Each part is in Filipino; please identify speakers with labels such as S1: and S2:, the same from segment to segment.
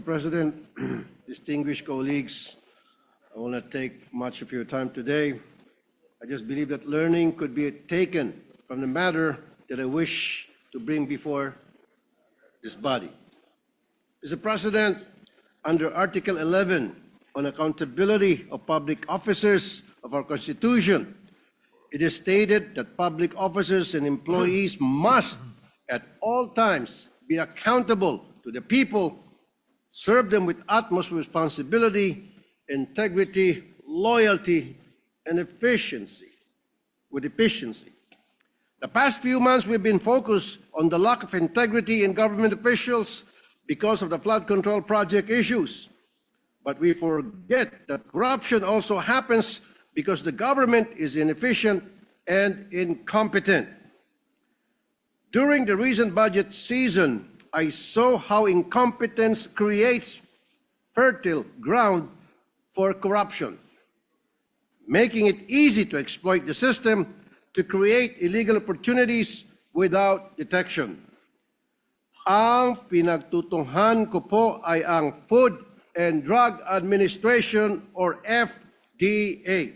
S1: President, distinguished colleagues, I will not take much of your time today. I just believe that learning could be taken from the matter that I wish to bring before this body. Mr. President, under Article 11 on accountability of public officers of our Constitution, it is stated that public officers and employees must at all times be accountable to the people, serve them with utmost responsibility, integrity, loyalty, and efficiency. The past few months, we've been focused on the lack of integrity in government officials because of the flood control project issues. But we forget that corruption also happens because the government is inefficient and incompetent. During the recent budget season, I saw how incompetence creates fertile ground for corruption, making it easy to exploit the system to create illegal opportunities without detection. Ang pinagtutunghan ko po ay ang Food and Drug Administration or FDA.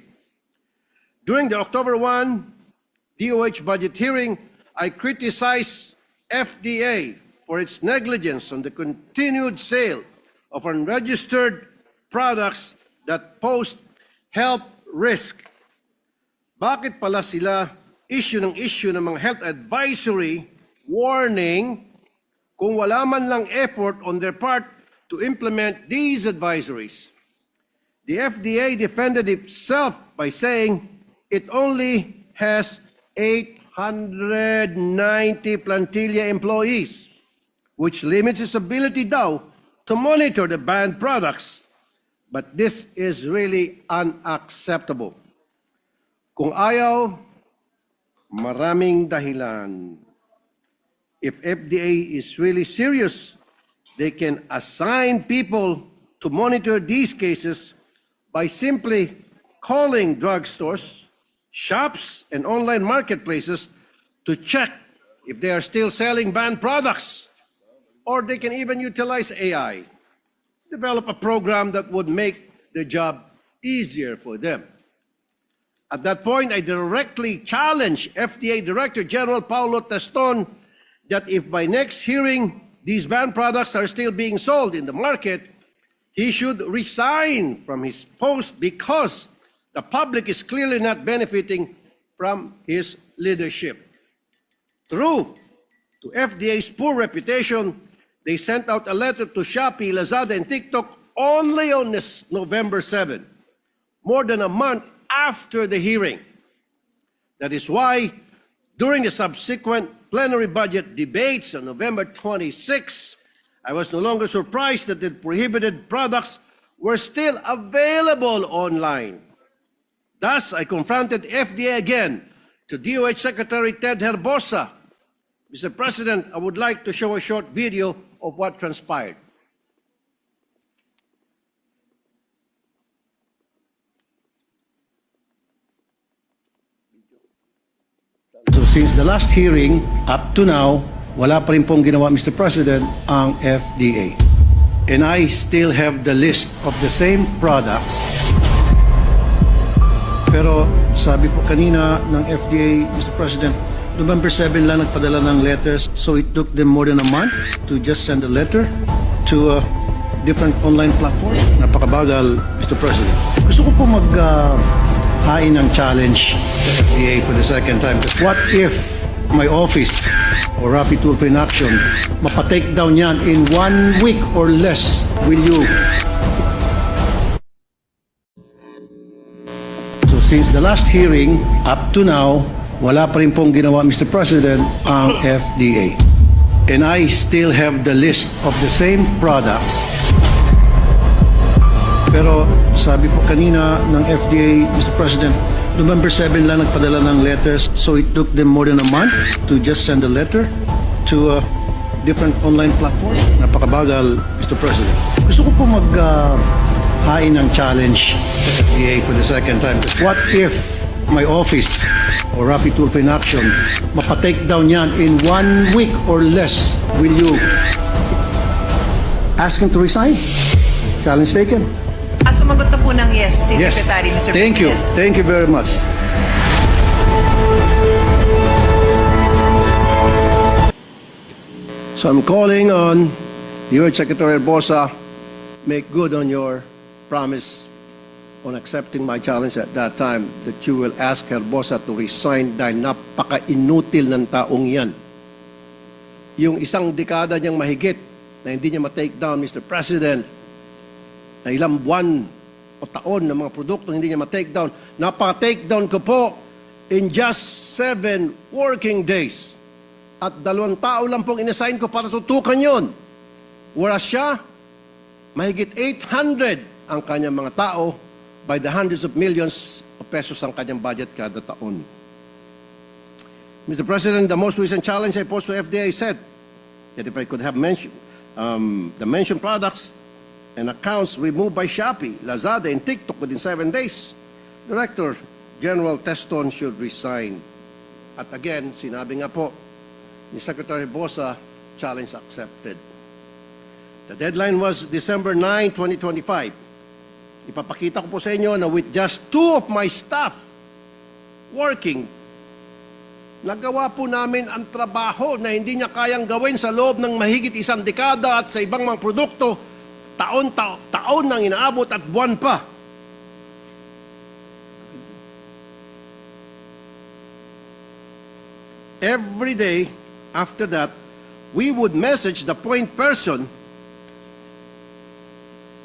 S1: During the October 1 DOH budget hearing, I criticized FDA for its negligence on the continued sale of unregistered products that pose health risk. Bakit pala sila issue ng mga health advisory warning kung wala man lang effort on their part to implement these advisories? The FDA defended itself by saying it only has 890 plantilla employees, which limits its ability daw to monitor the banned products. But this is really unacceptable. Kung ayaw, maraming dahilan. If FDA is really serious, they can assign people to monitor these cases by simply calling drugstores, shops, and online marketplaces to check if they are still selling banned products. Or they can even utilize AI, develop a program that would make the job easier for them. At that point, I directly challenged FDA Director General Paulo Teston that if by next hearing these banned products are still being sold in the market, he should resign from his post because the public is clearly not benefiting from his leadership. True to FDA's poor reputation, they sent out a letter to Shopee, Lazada, and TikTok only on this November 7, more than a month after the hearing. That is why, during the subsequent plenary budget debates on November 26, I was no longer surprised that the prohibited products were still available online. Thus, I confronted FDA again to DOH Secretary Ted Herbosa. Mr. President, I would like to show a short video of what transpired. So since the last hearing, up to now, wala pa rin pong ginawa, Mr. President, ang FDA. And I still have the list of the same products. Pero sabi po kanina ng FDA, Mr. President, November 7 lang nagpadala ng letters, so it took them more than a month to just send a letter to different online platforms. Napakabagal, Mr. President. Gusto ko po hain ng challenge sa FDA for the second time. What if my office or Rapid Tool for Inaction mapatake down yan in 1 week or less? Will you? So since the last hearing, up to now, wala pa rin pong ginawa, Mr. President, ang FDA. And I still have the list of the same products. Pero sabi po kanina ng FDA, Mr. President, November 7 lang nagpadala ng letters, so it took them more than a month to just send a letter to different online platforms. Napakabagal, Mr. President. Gusto ko po hain ng challenge sa FDA for the second time. What if my office or Rapid Tool for Inaction mapatake down yan in 1 week or less? Will you? ask him to resign. Challenge taken.
S2: Sumagot na po ng yes si Secretary, Mr.
S1: Thank you.
S2: President.
S1: Thank you very much. So I'm calling on you, Secretary Bosa, make good on your promise on accepting my challenge at that time that you will ask Herbosa to resign dahil napaka-inutil ng taong yan. Yung isang dekada niyang mahigit na hindi niya ma-take down, Mr. President, na ilang buwan o taon ng mga produkto hindi niya ma-take down. Napaka-take down ko po in just 7 working days. At 2 tao lang pong inassign ko para tutukan yon. Whereas siya, mahigit 800 ang kanyang mga tao, by the hundreds of millions of pesos ang kanyang budget kada taon. Mr. President, the most recent challenge I posed to FDA said that if I could have mentioned the mentioned products and accounts removed by Shopee, Lazada, and TikTok within 7 days, Director General Teston should resign. At again, sinabi nga po ni Secretary Bosa, challenge accepted. The deadline was December 9, 2025. Ipapakita ko po sa inyo na with just 2 of my staff working, nagawa po namin ang trabaho na hindi niya kayang gawin sa loob ng mahigit 1 dekada at sa ibang mga produkto, taon nang inaabot at buwan pa. Every day after that, we would message the point person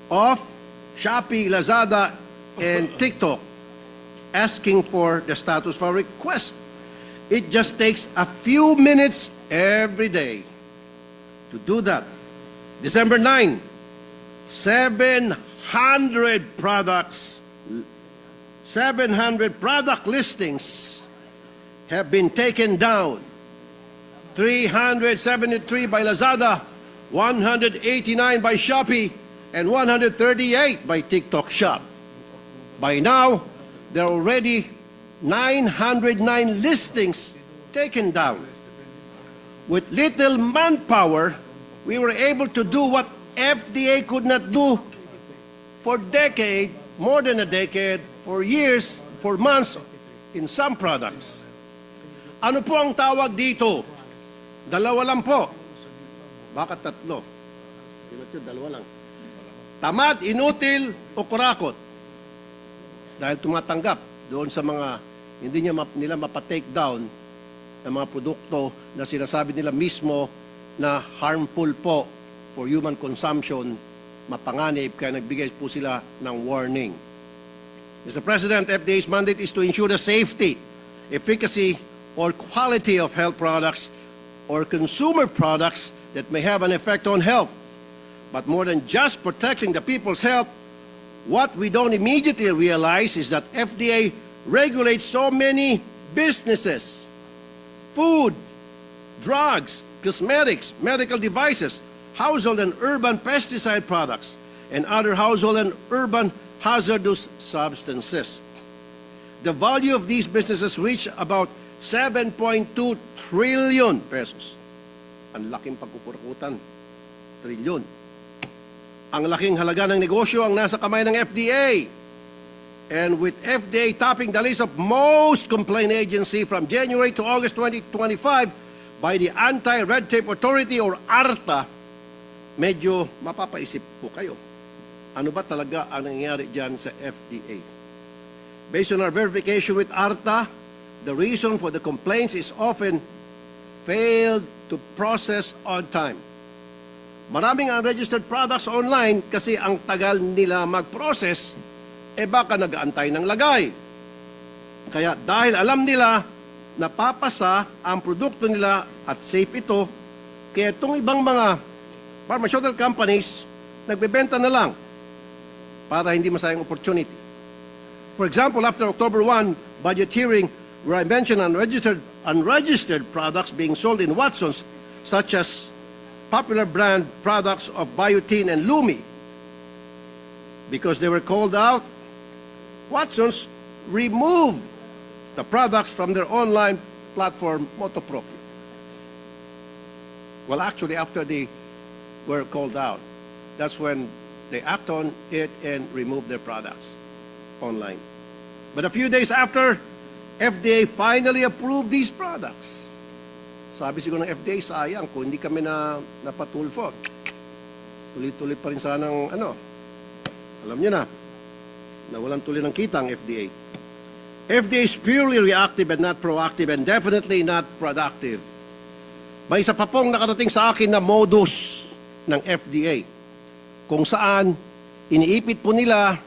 S1: of Shopee, Lazada, and TikTok asking for the status for request. It just takes a few minutes every day to do that. December 9, 700 products, 700 product listings have been taken down. 373 by Lazada, 189 by Shopee, and 138 by TikTok Shop. By now, there are already 909 listings taken down. With little manpower, we were able to do what FDA could not do for decade, more than a decade, for years, for months, in some products. Ano po ang tawag dito? 2 lang po. Bakit 3? Dalawa lang. Tamad, inutil, o kurakot. Dahil tumatanggap doon sa mga hindi nila mapa-take down ng mga produkto na sinasabi nila mismo na harmful po for human consumption, mapanganib, kaya nagbigay po sila ng warning. Mr. President, FDA's mandate is to ensure the safety, efficacy, or quality of health products or consumer products that may have an effect on health. But more than just protecting the people's health, what we don't immediately realize is that FDA regulates so many businesses, food, drugs, cosmetics, medical devices, household and urban pesticide products, and other household and urban hazardous substances. The value of these businesses reach about 7.2 trillion pesos. Ang laking pagkukurakutan. Trilyon. Ang laking halaga ng negosyo ang nasa kamay ng FDA. And with FDA topping the list of most complaint agency from January to August 2025 by the Anti-Red Tape Authority or ARTA, medyo mapapaisip po kayo. Ano ba talaga ang nangyayari dyan sa FDA? Based on our verification with ARTA, the reason for the complaints is often failed to process on time. Maraming unregistered products online kasi ang tagal nila mag-process, baka nag-aantay ng lagay. Kaya dahil alam nila na papasa ang produkto nila at safe ito, kaya itong ibang mga pharmaceutical companies, nagbebenta na lang para hindi masayang opportunity. For example, after October 1 budget hearing, where I mentioned unregistered products being sold in Watsons, such as popular brand products of Biotin and Lumi. Because they were called out, Watsons removed the products from their online platform, Motopropio. Well, actually, after they were called out, that's when they act on it and remove their products online. But a few days after, FDA finally approved these products. Sabi siguro ng FDA, sayang kung hindi kami napatulfo. Tuloy-tuloy pa rin sanang alam niyo na walang tuloy ng kita ang FDA. FDA is purely reactive and not proactive and definitely not productive. May isa pa pong nakarating sa akin na modus ng FDA kung saan iniipit po nila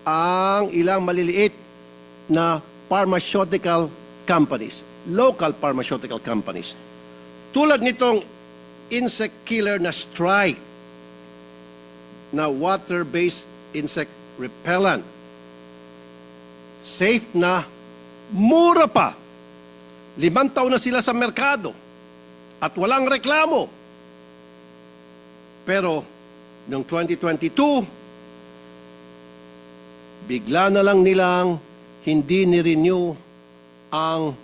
S1: ang ilang maliliit na pharmaceutical companies, local pharmaceutical companies. Tulad nitong insect killer na Strike, na water-based insect repellent. Safe na, mura pa. 5 taon na sila sa merkado at walang reklamo. Pero, noong 2022, bigla na lang nilang hindi ni-renew ang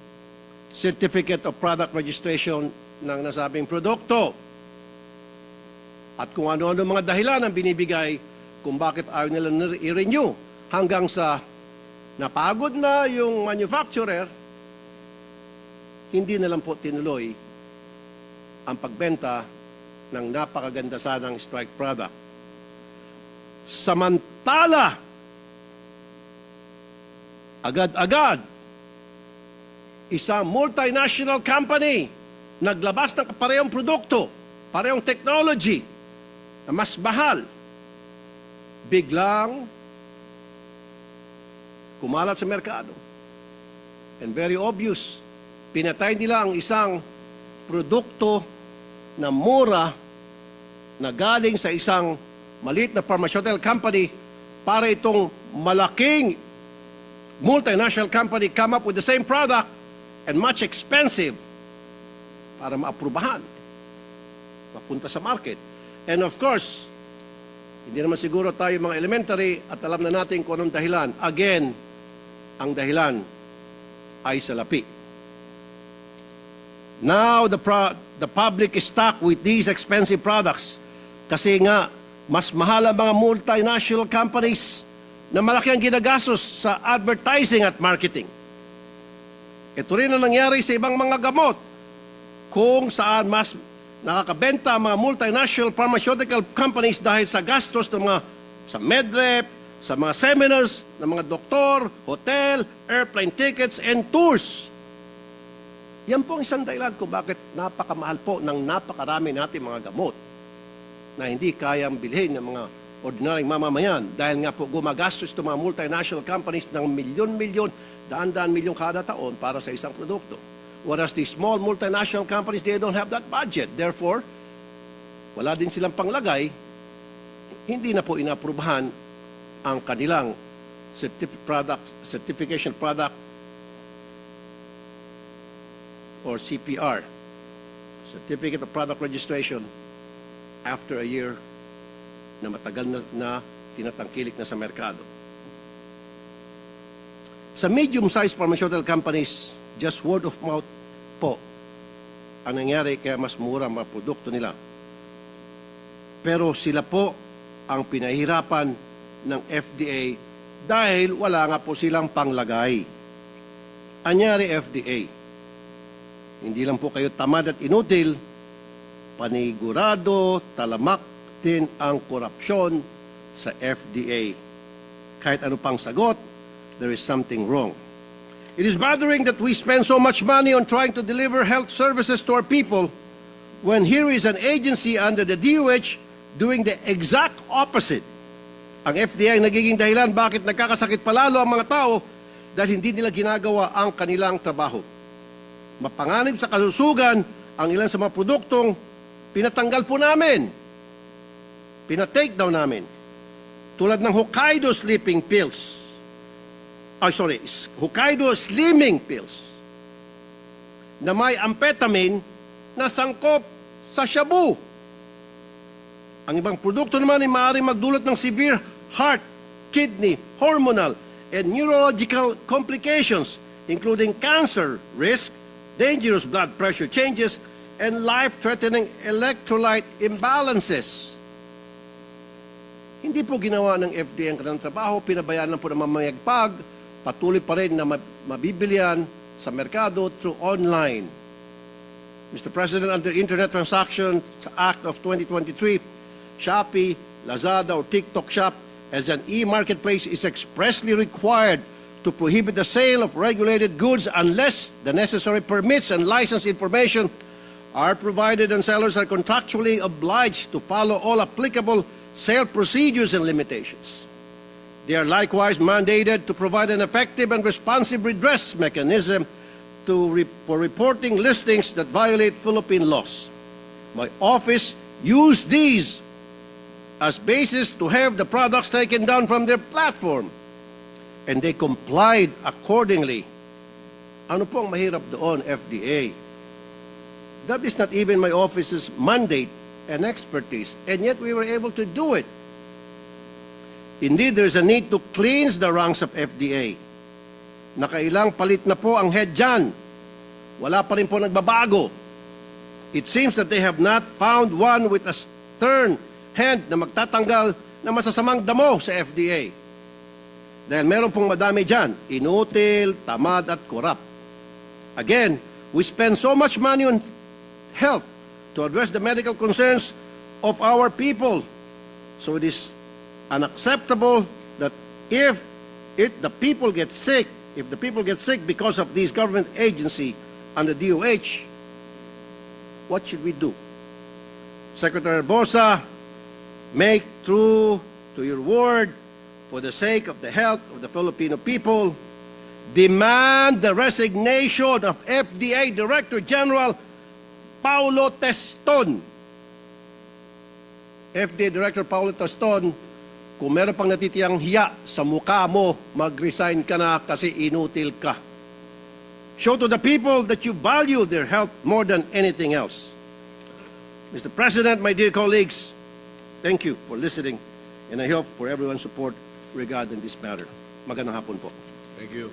S1: Certificate of Product Registration ng nasabing produkto. At kung ano-ano mga dahilan ang binibigay kung bakit ayaw nila i-renew hanggang sa napagod na yung manufacturer, hindi na lang po tinuloy ang pagbenta ng napakaganda sanang Strike product. Samantala, agad-agad, isang multinational company naglabas ng parehong produkto, parehong technology na mas mahal, biglang kumalat sa merkado. And very obvious, pinatay nila ang isang produkto na mura na galing sa isang maliit na pharmaceutical company para itong malaking multinational company come up with the same product and much expensive para maaprubahan, mapunta sa market. And of course, hindi naman siguro tayo mga elementary at alam na natin kung anong dahilan. Again, ang dahilan ay salapi. Now, the public is stuck with these expensive products kasi nga, mas mahal ang mga multinational companies na malaki ang ginagastos sa advertising at marketing. Ito rin ang nangyari sa ibang mga gamot kung saan mas nakakabenta ang mga multinational pharmaceutical companies dahil sa gastos ng mga sa medrep, sa mga seminars ng mga doktor, hotel, airplane tickets, and tours. Yan po ang isang dahilan kung bakit napakamahal po ng napakarami natin mga gamot na hindi kayang bilhin ng mga ordinaryong mamamayan dahil nga po gumagastos itong mga multinational companies ng milyon-milyon, daan-daan milyon kada taon para sa isang produkto. Whereas the small multinational companies, they don't have that budget. Therefore, wala din silang panglagay, hindi na po inaprubahan ang kanilang certification product or CPR, Certificate of Product Registration, after a year na matagal na tinatangkilik na sa merkado. Sa medium-sized pharmaceutical companies, just word of mouth po ang nangyari kaya mas mura ang mga produkto nila. Pero sila po ang pinahirapan ng FDA dahil wala nga po silang panglagay. Anyari FDA, hindi lang po kayo tamad at inutil, panigurado, talamak din ang korupsyon sa FDA. Kahit ano pang sagot, there is something wrong. It is bothering that we spend so much money on trying to deliver health services to our people when here is an agency under the DOH doing the exact opposite. Ang FDA ay nagiging dahilan bakit nagkakasakit palalo ang mga tao dahil hindi nila ginagawa ang kanilang trabaho. Mapanganib sa kalusugan ang ilan sa mga produktong pinatanggal po namin. Pinatake down namin. Tulad ng Hokkaido sleeping pills. Hokkaido slimming pills na may amphetamine na sangkop sa shabu. Ang ibang produkto naman ay maaaring magdulot ng severe heart, kidney, hormonal, and neurological complications, including cancer risk, dangerous blood pressure changes, and life-threatening electrolyte imbalances. Hindi po ginawa ng FDA ang kanilang trabaho, pinabayaan lang po ng mamayagpag, patuloy pa rin na mabibilian sa merkado through online. Mr. President, under Internet Transactions Act of 2023, Shopee, Lazada, or TikTok Shop as an e-marketplace is expressly required to prohibit the sale of regulated goods unless the necessary permits and license information are provided, and sellers are contractually obliged to follow all applicable sale procedures and limitations. They are likewise mandated to provide an effective and responsive redress mechanism for reporting listings that violate Philippine laws. My office used these as basis to have the products taken down from their platform, and they complied accordingly. Ano po ang mahirap doon, FDA? That is not even my office's mandate and expertise, and yet we were able to do it. Indeed, there's a need to cleanse the ranks of FDA. Nakailang palit na po ang head dyan. Wala pa rin po nagbabago. It seems that they have not found one with a stern hand na magtatanggal na masasamang damo sa FDA. Dahil meron pong madami dyan, inutil, tamad at korap. Again, we spend so much money on health to address the medical concerns of our people. So it is unacceptable that if the people get sick because of these government agency and the DOH, what should we do? Secretary Bosa, make true to your word for the sake of the health of the Filipino people. Demand the resignation of FDA Director General Paulo Teston. FDA Director Paulo Teston, kung meron pang natitiyang hiya sa mukha mo, mag-resign ka na kasi inutil ka. Show to the people that you value their health more than anything else. Mr. President, my dear colleagues, thank you for listening, and I hope for everyone's support regarding this matter. Magandang hapon po.
S3: Thank you.